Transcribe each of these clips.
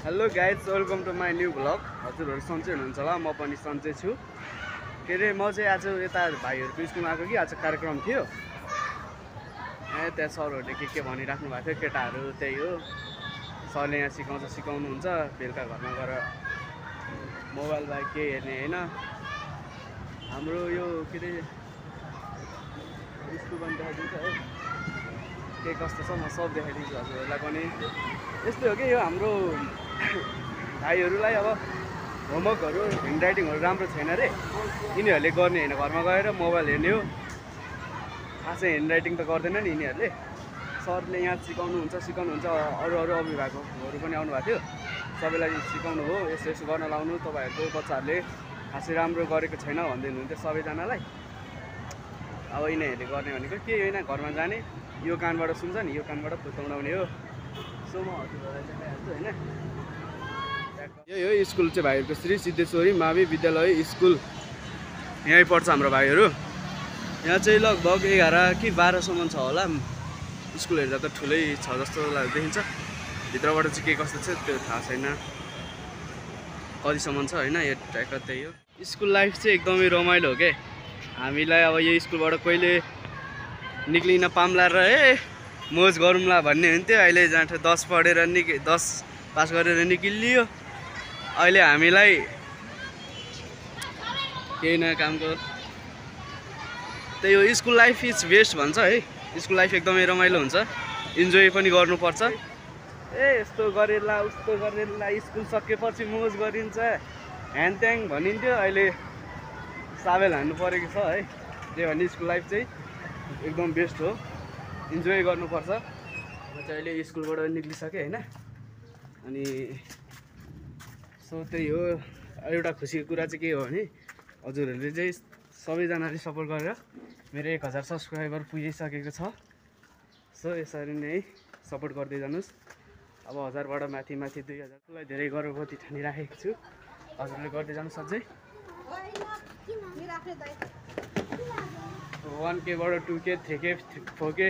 Hello guys, welcome to my new vlog. हजुरहरू सन्चै हुनुहुन्छ होला, म पनि सन्चै छु। के अरे म चाहिँ आज यता भाइहरूको स्कुलमा आएको कि आज कार्यक्रम थियो। त्यहाँ सरहरूले के भनिराख्नु भएको थियो, केटाहरू त्यही हो, सरले यहाँ सिकाउनुहुन्छ, बेलुका घरमा गएर मोबाइल बाहेक केही हेर्ने होइन। हाम्रो यो के अरे स्कुल पनि देखाइदिन्छ है, के कस्तो छ म सब देखाइदिन्छु हजुरहरूलाई पनि। यस्तै हो कि यो हाम्रो भाइहरूलाई अब होमवर्कहरू ह्यान्डराइटिङहरू राम्रो छैन अरे, यिनीहरूले गर्ने होइन, घरमा गएर मोबाइल हेर्ने हो। खासै ह्यान्डराइटिङ त गर्दैन नि यिनीहरूले। सरले यहाँ सिकाउनुहुन्छ अरू अभिभावकहरू पनि आउनुभएको थियो, सबैलाई सिकाउनु हो, यसो गर्न लाउनु, तपाईँहरूको बच्चाहरूले खासै राम्रो गरेको छैन भन्दै हुनुहुन्थ्यो सबैजनालाई। अब यिनीहरूले गर्ने भनेको के होइन, घरमा जाने, यो कानबाट सुन्छ नि, यो कानबाट फुत्काउडाउने हो। सो म हजुरहरूलाई देखाइहाल्छु होइन। यो स्कुल चाहिँ भाइहरूको श्री सिद्धेश्वरी मावि विद्यालय स्कुल, यहीँ पढ्छ हाम्रो भाइहरू। यहाँ चाहिँ लगभग 11 कि 12सम्म छ होला। स्कुल हेर्दा त ठुलै छ जस्तो देखिन्छ, भित्रबाट चाहिँ के कस्तो छ त्यो थाहा छैन, कतिसम्म छ होइन। यो ट्याक्क त्यही हो। स्कुल लाइफ चाहिँ एकदमै रमाइलो हो क्या। हामीलाई अब यो स्कुलबाट कहिले निक्लिन पाम्ला र मोज गरौँला भन्ने हुन्थ्यो। अहिले जहाँ 10 पढेर 10 पास गरेर निक्लियो, अहिले हामीलाई केही नयाँ कामको त्यही हो। स्कुल लाइफ इज बेस्ट भन्छ है। स्कुल लाइफ एकदमै रमाइलो हुन्छ, इन्जोय पनि गर्नुपर्छ। यस्तो गरेला उस्तो गरेला, स्कुल सकेपछि मोज गरिन्छ ह्याङत्याङ भनिन्थ्यो, अहिले साबेल हान्नु परेको छ है। त्यही भने स्कुल लाइफ चाहिँ एकदम बेस्ट हो, इन्जोय गर्नुपर्छ। म चाहिँ अहिले स्कुलबाट निक्लिसकेँ होइन। अनि सो त्यही हो। एउटा खुसीको कुरा चाहिँ के हो भने हजुरहरूले चाहिँ सबैजनाले सपोर्ट गरेर मेरो 1000 सब्सक्राइबर पुगिसकेको छ। सो यसरी नै सपोर्ट गर्दै जानुहोस्। अब 1000बाट माथि 2000लाई धेरै गर्भवती ठानिराखेको छु। हजुरले गर्दै जानु सधैँ। 1K बाट 2K 3K 4K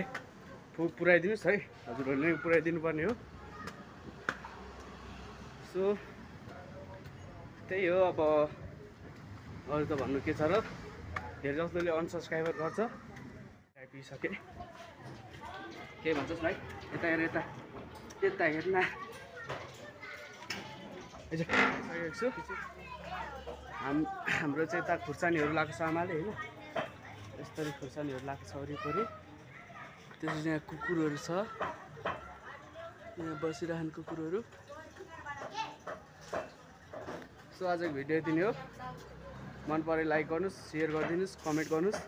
पुऱ्याइदिनुहोस् है, हजुरहरूले नै पुऱ्याइदिनु पर्ने हो। सो त्यही हो। अब अरू त भन्नु के छ र, धेरै जस्तोले अनसब्सक्राइबर गर्छ। आइपुगिसके के भन्छस् भाइ, यता हेर, यता हेर्न सकेको छु। हाम्रो चाहिँ यता खुर्सानीहरू लगाएको छ आमाले होइन, यस्तरी खुर्सानीहरू लगाएको छ वरिपरि। त्यसपछि यहाँ कुकुरहरू छ, यहाँ बसिरहने कुकुरहरू। सो आजको भिडियो यति नै हो। मन परे लाइक गर्नुहोस्, सेयर गरिदिनुहोस्, कमेन्ट गर्नुहोस्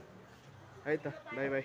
है त। By by.